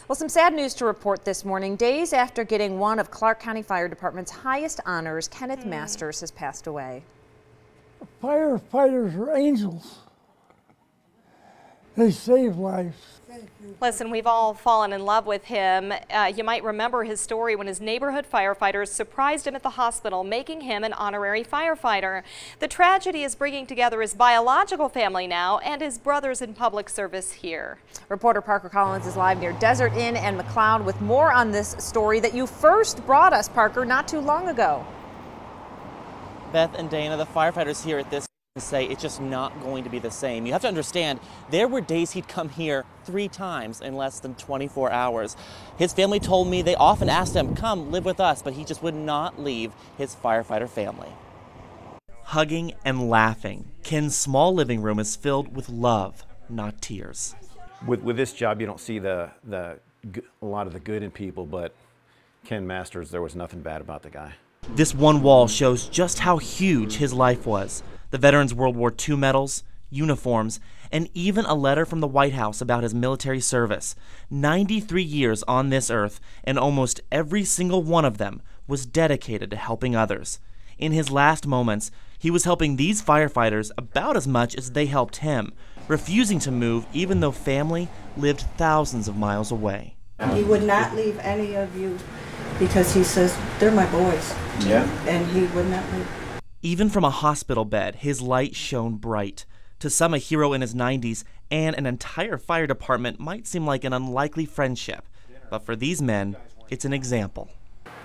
Well, some sad news to report this morning. Days after getting one of Clark County Fire Department's highest honors, Kenneth Masters has passed away. Firefighters are angels. They save lives. Listen, we've all fallen in love with him. You might remember his story when his neighborhood firefighters surprised him at the hospital, making him an honorary firefighter. The tragedy is bringing together his biological family now and his brothers in public service here. Reporter Parker Collins is live near Desert Inn and McLeod with more on this story that you first brought us, Parker, not too long ago. Beth and Dana, the firefighters here at this say it's just not going to be the same. You have to understand, there were days he'd come here 3 times in less than 24 hours. His family told me they often asked him, come live with us, but he just would not leave his firefighter family. Hugging and laughing, Ken's small living room is filled with love, not tears. With this job, you don't see a lot of the good in people, but Ken Masters, there was nothing bad about the guy. This one wall shows just how huge his life was. The Veterans World War II medals, uniforms, and even a letter from the White House about his military service. 93 years on this earth, and almost every single one of them was dedicated to helping others. In his last moments, he was helping these firefighters about as much as they helped him, refusing to move even though family lived thousands of miles away. He would not leave any of you because he says, they're my boys. Yeah. And he would not leave. Even from a hospital bed, his light shone bright. To some, a hero in his 90s and an entire fire department might seem like an unlikely friendship. But for these men, it's an example.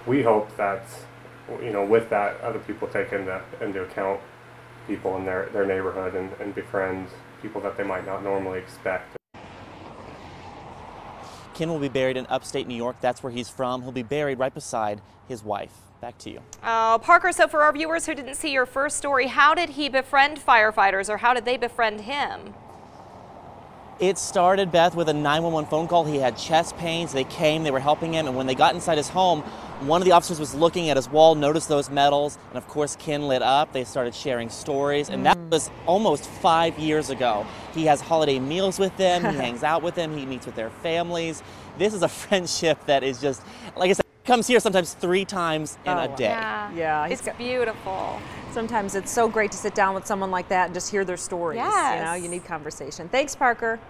We hope that, with that, other people take into account people in their neighborhood and befriend people that they might not normally expect. Ken will be buried in upstate New York. That's where he's from. He'll be buried right beside his wife. Back to you. Oh, Parker, so for our viewers who didn't see your first story, how did he befriend firefighters, or how did they befriend him? It started, Beth, with a 911 phone call. He had chest pains. They came, they were helping him, and when they got inside his home, one of the officers was looking at his wall, noticed those medals, and of course Ken lit up. They started sharing stories, and that was almost 5 years ago. He has holiday meals with them, he hangs out with them, he meets with their families. This is a friendship that is just, like I said, comes here sometimes 3 times in a day. Yeah, it's beautiful. Sometimes it's so great to sit down with someone like that and just hear their stories. Yes. You need conversation. Thanks, Parker.